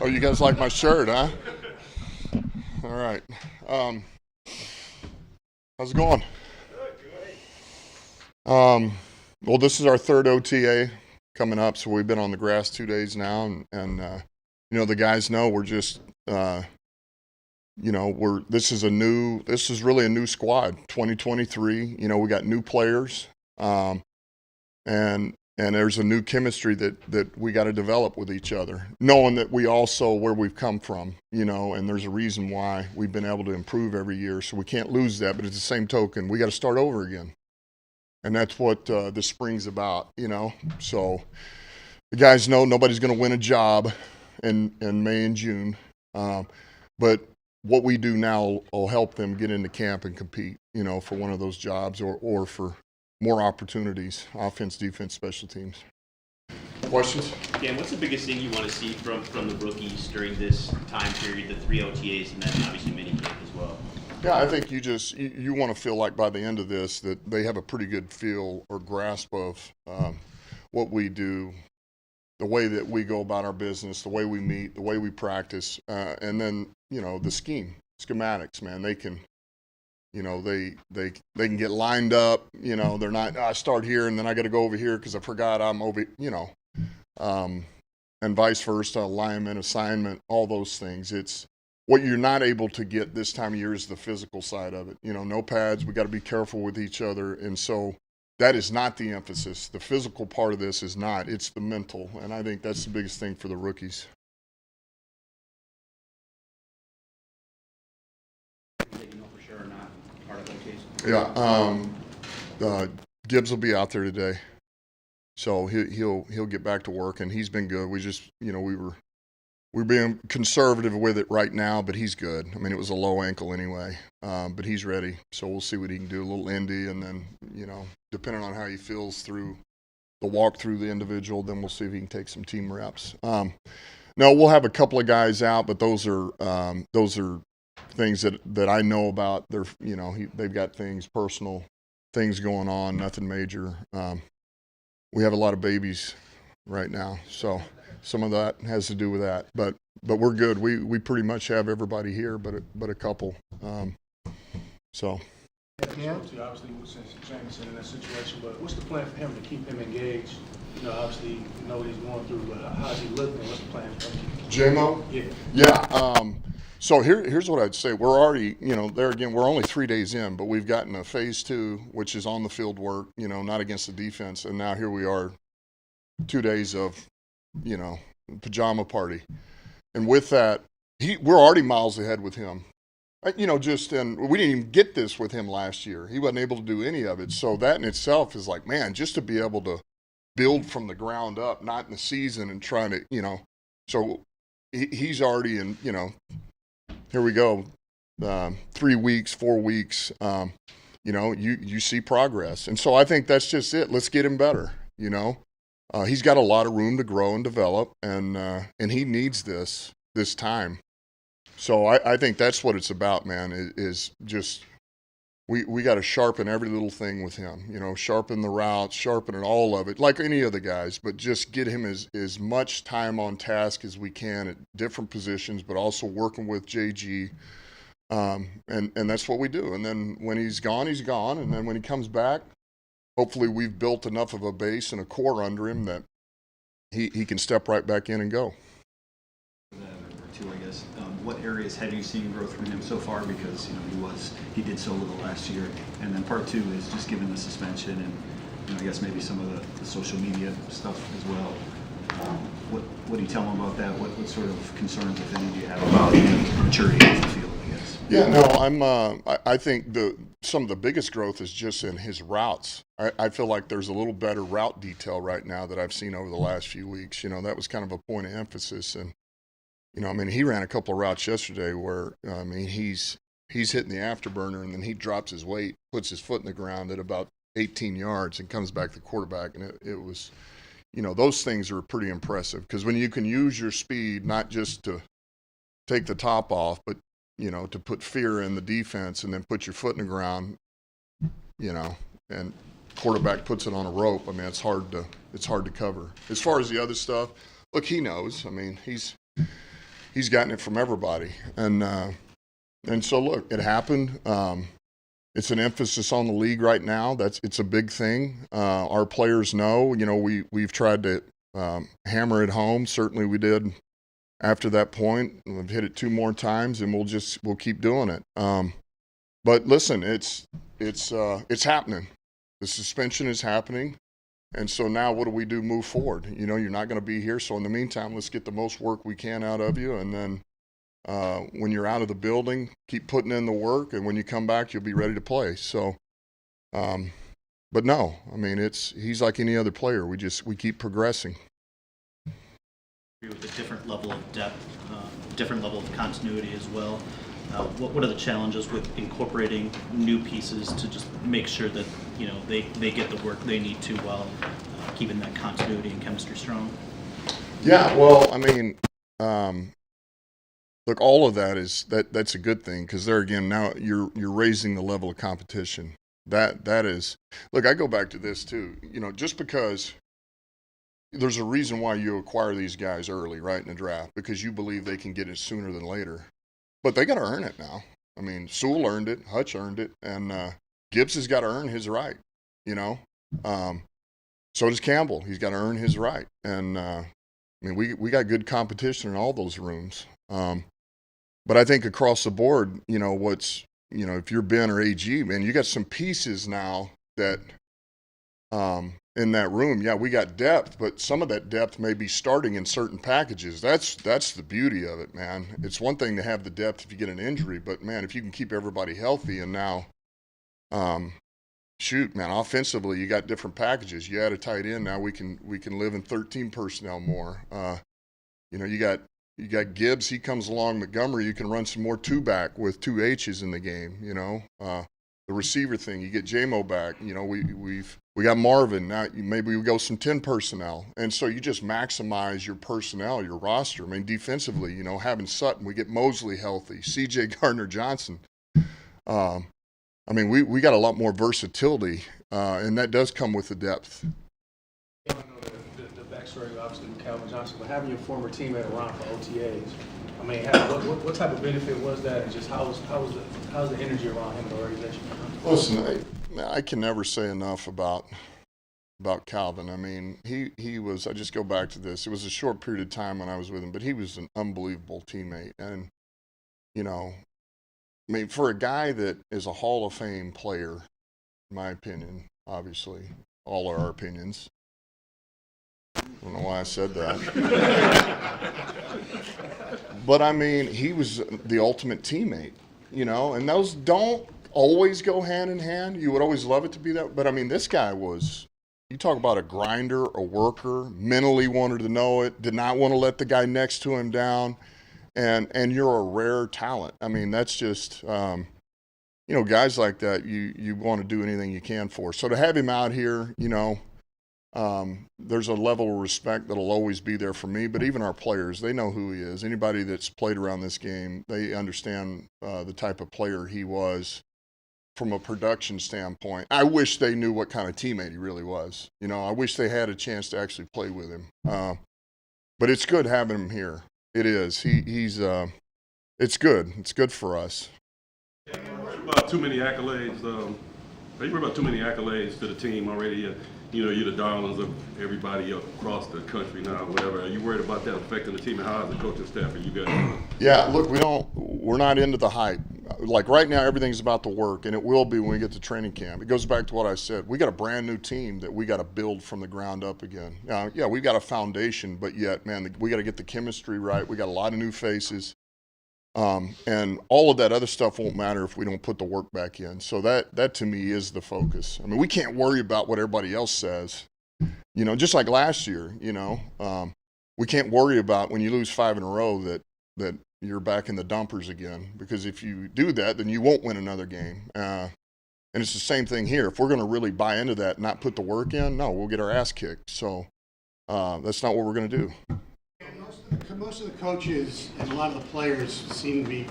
Oh, you guys like my shirt, huh? All right. How's it going? Well, this is our third OTA coming up, so we've been on the grass 2 days now, and the guys know we're just, this is really a new squad, 2023. We got new players, and there's a new chemistry that we got to develop with each other, knowing that we also where we've come from, and there's a reason why we've been able to improve every year, so we can't lose that. But at the same token, we got to start over again, and that's what the spring's about, So the guys know nobody's going to win a job in May and June, but what we do now will help them get into camp and compete, for one of those jobs or for more opportunities, offense, defense, special teams. Questions? Dan, what's the biggest thing you want to see from the rookies during this time period, the 3 OTAs, and then obviously minicamp as well? Yeah, I think you want to feel like by the end of this that they have a pretty good feel or grasp of what we do, the way that we go about our business, the way we meet, the way we practice, and then, the schematics, man. They can, they can get lined up, they're not, I start here and then I got to go over here because I forgot I'm over, and vice versa, alignment, assignment, all those things. It's what you're not able to get this time of year is the physical side of it. No pads, we got to be careful with each other. And so that is not the emphasis. The physical part of this is not, it's the mental. And I think that's the biggest thing for the rookies. Yeah, Gibbs will be out there today, so he'll get back to work, and he's been good. We just, we're being conservative with it right now, but he's good. I mean, it was a low ankle anyway, but he's ready. So we'll see what he can do. A little Indy, and then depending on how he feels through the walk through the individual, then we'll see if he can take some team reps. No, we'll have a couple of guys out, but those are things that I know about. They're, they've got personal things going on, nothing major. We have a lot of babies right now, so some of that has to do with that. But we're good. We pretty much have everybody here, but a couple. So. Yeah, obviously, since Jamison in that situation, but what's the plan for him to keep him engaged? Obviously, you know what he's going through, but how's he looking? What's the plan for him? J-Mo? Yeah. Yeah. So here's what I'd say. We're already, there again, we're only 3 days in, but we've gotten a phase 2, which is on the field work, not against the defense. And now here we are, 2 days of, pajama party. And with that, we're already miles ahead with him. And we didn't even get this with him last year. He wasn't able to do any of it. So that in itself is like, man, just to be able to build from the ground up, not in the season and trying to, so he's already in, here we go, 3 weeks, 4 weeks, you see progress. And so I think that's just it. Let's get him better, He's got a lot of room to grow and develop, and he needs this time. So I think that's what it's about, man, is just we got to sharpen every little thing with him, sharpen the routes, sharpen all of it, like any other guys, but just get him as much time on task as we can at different positions, but also working with JG. And that's what we do. And then when he's gone, he's gone. And then when he comes back, hopefully we've built enough of a base and a core under him that he can step right back in and go. I guess. What areas have you seen growth from him so far? Because he did so little last year. And then part 2 is just given the suspension and I guess maybe some of the social media stuff as well. What do you tell him about that? What sort of concerns, if any, do you have about the maturity of the field? I guess. Yeah, no, I think some of the biggest growth is just in his routes. I feel like there's a little better route detail right now that I've seen over the last few weeks. That was kind of a point of emphasis. And he ran a couple of routes yesterday where, he's hitting the afterburner and then he drops his weight, puts his foot in the ground at about 18 yards and comes back to the quarterback. And it was, those things are pretty impressive because when you can use your speed, not just to take the top off, but, to put fear in the defense and then put your foot in the ground, and quarterback puts it on a rope. It's hard to cover. As far as the other stuff, look, he knows. he's gotten it from everybody. And so look, it happened. It's an emphasis on the league right now. It's a big thing. Our players know. You know, we've tried to hammer it home. Certainly, we did after that point. We've hit it 2 more times, and we'll keep doing it. But listen, it's happening. The suspension is happening, and so now what do we do? Move forward. You know, you're not going to be here, so in the meantime, let's get the most work we can out of you, and then. When you're out of the building, keep putting in the work, and when you come back, you'll be ready to play. So, but no, I mean, he's like any other player. We keep progressing. With a different level of depth, different level of continuity as well. What are the challenges with incorporating new pieces to just make sure that they get the work they need to while keeping that continuity and chemistry strong? Yeah, well, I mean. Look, all of that's a good thing because there again now you're raising the level of competition. That is, look, I go back to this too. You know, just because there's a reason why you acquire these guys early, right, in the draft, because you believe they can get it sooner than later. But they got to earn it now. I mean, Sewell earned it, Hutch earned it, and Gibbs has got to earn his right. You know, so does Campbell. He's got to earn his right, and I mean, we got good competition in all those rooms. But I think across the board, if you're Ben or AG, man, you got some pieces now that in that room, yeah, we got depth, but some of that depth may be starting in certain packages. That's the beauty of it, man. It's one thing to have the depth if you get an injury, but man, if you can keep everybody healthy and now, shoot, man, offensively, you got different packages. You add a tight end, now we can live in 13 personnel more. You got Gibbs, he comes along. Montgomery, you can run some more 2-back with 2 H's in the game. The receiver thing, you get J-Mo back. We got Marvin now. Maybe we go some 10 personnel, and so you just maximize your personnel, your roster. I mean, defensively, having Sutton, we get Mosley healthy, C.J. Gardner-Johnson. I mean, we got a lot more versatility, and that does come with the depth. I know the backstory, obviously, with Calvin Johnson, but having your former teammate around for OTAs, I mean, what type of benefit was that, and just how's the energy around him in the organization? Listen, I can never say enough about Calvin. I mean, he was. I just go back to this. It was a short period of time when I was with him, but he was an unbelievable teammate, and I mean, for a guy that is a Hall of Fame player, in my opinion, obviously, all are our opinions. I don't know why I said that. But, I mean, he was the ultimate teammate, and those don't always go hand in hand. You would always love it to be that. But, I mean, this guy was, you talk about a grinder, a worker, mentally wanted to know it, did not want to let the guy next to him down, and you're a rare talent. I mean, that's just, guys like that, you want to do anything you can for. So to have him out here, there's a level of respect that'll always be there for me, but even our players, they know who he is. Anybody that's played around this game, they understand the type of player he was from a production standpoint. I wish they knew what kind of teammate he really was. I wish they had a chance to actually play with him. But it's good having him here. It is. He's it's good. It's good for us. Yeah, you're worried about too many accolades. Are you worried about too many accolades to the team already? You're the darlings of everybody across the country now, whatever. Are you worried about that affecting the team, and how is the coaching staff and you guys? Yeah, look, we're not into the hype. Like right now, everything's about the work, and it will be when we get to training camp. It goes back to what I said. We got a brand new team that we got to build from the ground up again. Yeah, we've got a foundation, but yet, man, we got to get the chemistry right. We got a lot of new faces. And all of that other stuff won't matter if we don't put the work back in. So that to me is the focus. I mean, we can't worry about what everybody else says, just like last year, we can't worry about when you lose 5 in a row that you're back in the dumpers again, because if you do that, then you won't win another game. And it's the same thing here. If we're going to really buy into that and not put the work in, no, we'll get our ass kicked. So that's not what we're going to do. Most of the coaches and a lot of the players seem to be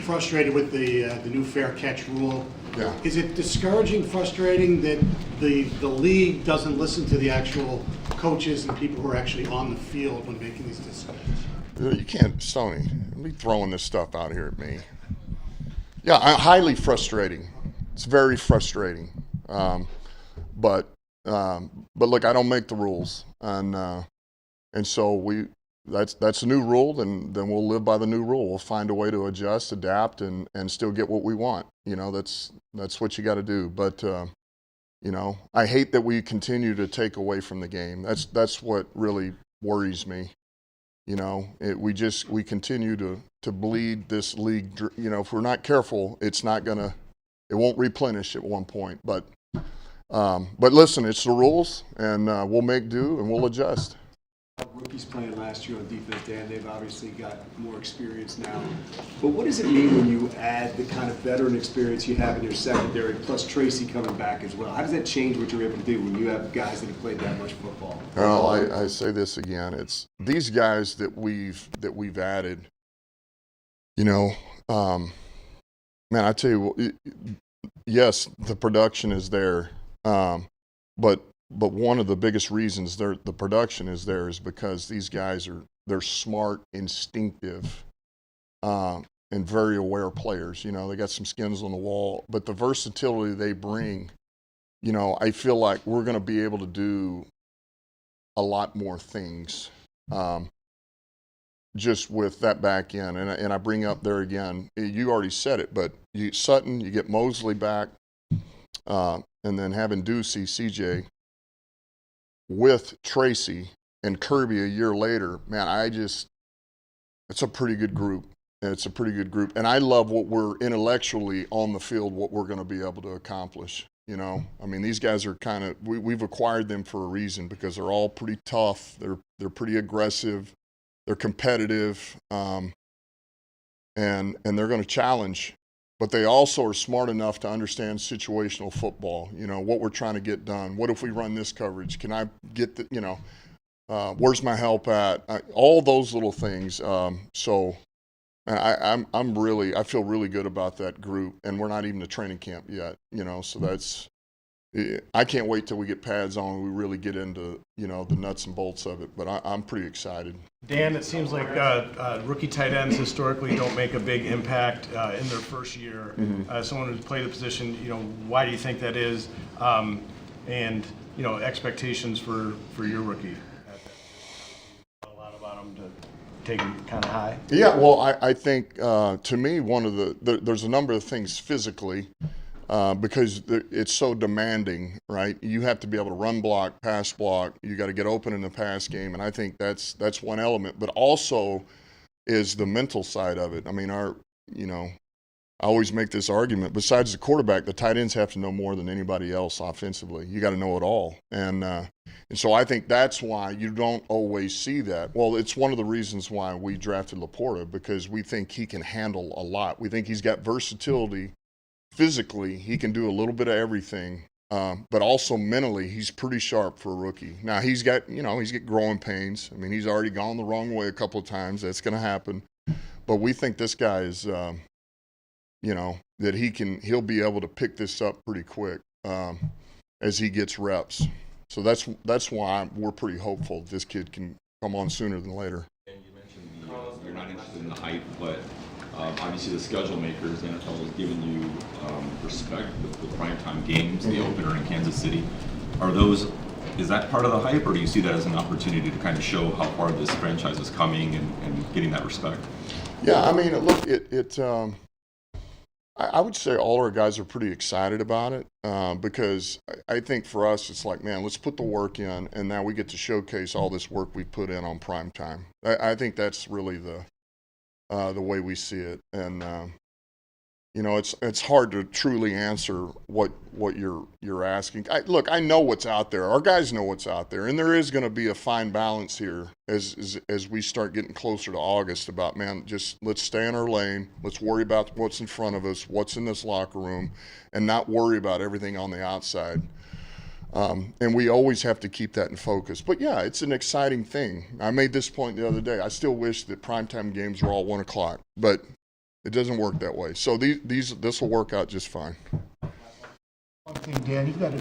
frustrated with the new fair catch rule. Yeah. Is it discouraging, frustrating that the league doesn't listen to the actual coaches and people who are actually on the field when making these decisions? You can't, Stoney, be throwing this stuff out here at me. Yeah, highly frustrating. It's very frustrating. But look, I don't make the rules, and so that's a new rule. Then we'll live by the new rule. We'll find a way to adjust, adapt, and still get what we want. That's what you got to do. But I hate that we continue to take away from the game. That's what really worries me. We continue to bleed this league. If we're not careful, it won't replenish at one point. But listen, it's the rules, and we'll make do and we'll adjust. Rookies playing last year on defense, Dan, they've obviously got more experience now. But what does it mean when you add the kind of veteran experience you have in your secondary, plus Tracy coming back as well? How does that change what you're able to do when you have guys that have played that much football? Well, I say this again. It's these guys that we've added. Man, I tell you, yes, the production is there, but one of the biggest reasons the production is there is because these guys they're smart, instinctive, and very aware players. They got some skins on the wall, but the versatility they bring, I feel like we're going to be able to do a lot more things just with that back end. And I bring up there again, you already said it, but Sutton, you get Mosley back, and then having Ducey, CJ, with Tracy and Kirby a year later, man, it's a pretty good group. It's a pretty good group. And I love what we're intellectually on the field, what we're going to be able to accomplish. These guys are we've acquired them for a reason because they're all pretty tough. They're pretty aggressive. They're competitive. And they're going to challenge. But they also are smart enough to understand situational football, what we're trying to get done. What if we run this coverage? Can I get where's my help at? All those little things. I feel really good about that group, and we're not even to training camp yet, so I can't wait till we get pads on and we really get into, the nuts and bolts of it, but I'm pretty excited. Dan, it seems like rookie tight ends historically don't make a big impact in their first year. Someone who's played the position, why do you think that is? And expectations for your rookie. A lot about him to take him kind of high. Yeah, well, I think to me there's a number of things physically. Because it's so demanding, right? You have to be able to run block, pass block. You got to get open in the pass game, and I think that's one element. But also is the mental side of it. I always make this argument. Besides the quarterback, the tight ends have to know more than anybody else offensively. You got to know it all, and so I think that's why you don't always see that. Well, it's one of the reasons why we drafted Laporta, because we think he can handle a lot. We think he's got versatility. Physically, he can do a little bit of everything, but also mentally, he's pretty sharp for a rookie. Now, he's got growing pains. He's already gone the wrong way a couple of times. That's going to happen. But we think this guy is, that he'll be able to pick this up pretty quick as he gets reps. So that's why we're pretty hopeful this kid can come on sooner than later. And you mentioned you're not interested in the hype, but obviously the schedule makers, the NFL has given you respect with the primetime games, the opener in Kansas City. Is that part of the hype, or do you see that as an opportunity to kind of show how far this franchise is coming and getting that respect? Yeah, look, I would say all our guys are pretty excited about it because I think for us it's like, man, let's put the work in, and now we get to showcase all this work we put in on primetime. I think that's really the way we see it, and it's hard to truly answer what you're asking. I know what's out there. Our guys know what's out there, and there is going to be a fine balance here as we start getting closer to August. About, man, just let's stay in our lane. Let's worry about what's in front of us, what's in this locker room, and not worry about everything on the outside. And we always have to keep that in focus. But yeah, it's an exciting thing. I made this point the other day. I still wish that primetime games were all 1 o'clock, but it doesn't work that way. So this will work out just fine. One thing, Dan, you've got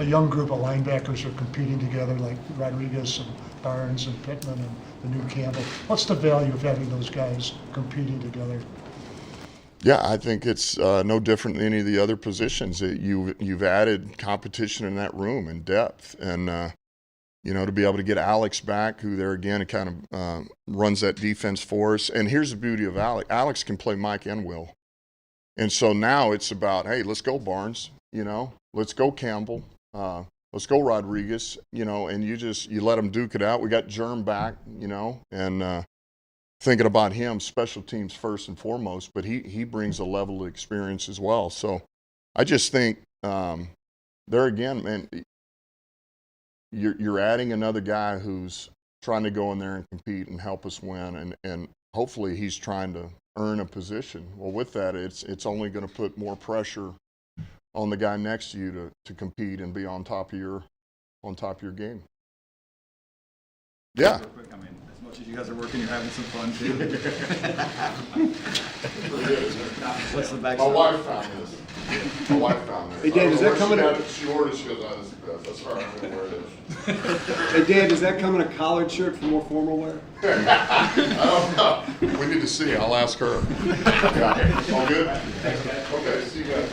a young group of linebackers who are competing together, like Rodriguez and Barnes and Pittman and the new Campbell. What's the value of having those guys competing together? Yeah, I think it's no different than any of the other positions. You've added competition in that room and depth, and you know, to be able to get Alex back, who there again kind of runs that defense for us. And here's the beauty of Alex: Alex can play Mike and Will, and so now it's about, hey, let's go Barnes, you know, let's go Campbell, let's go Rodriguez, you know, and you let them duke it out. We got Germ back, you know, and thinking about him, special teams first and foremost, but he brings a level of experience as well. So I just think there again, man, you're adding another guy who's trying to go in there and compete and help us win, and hopefully he's trying to earn a position. Well, with that, it's only going to put more pressure on the guy next to you to compete and be on top of your game. Yeah. Real quick, I mean, as much as you guys are working, you're having some fun too. What's the back? My wife found this. Hey, Dan, does that come in a... She ordered it, she goes, oh, this is the best. That's right, I'm going to wear this. Hey, Dan, does that come in a collared shirt for more formal wear? I don't know. We need to see. I'll ask her. Yeah. All good? Okay, see you guys.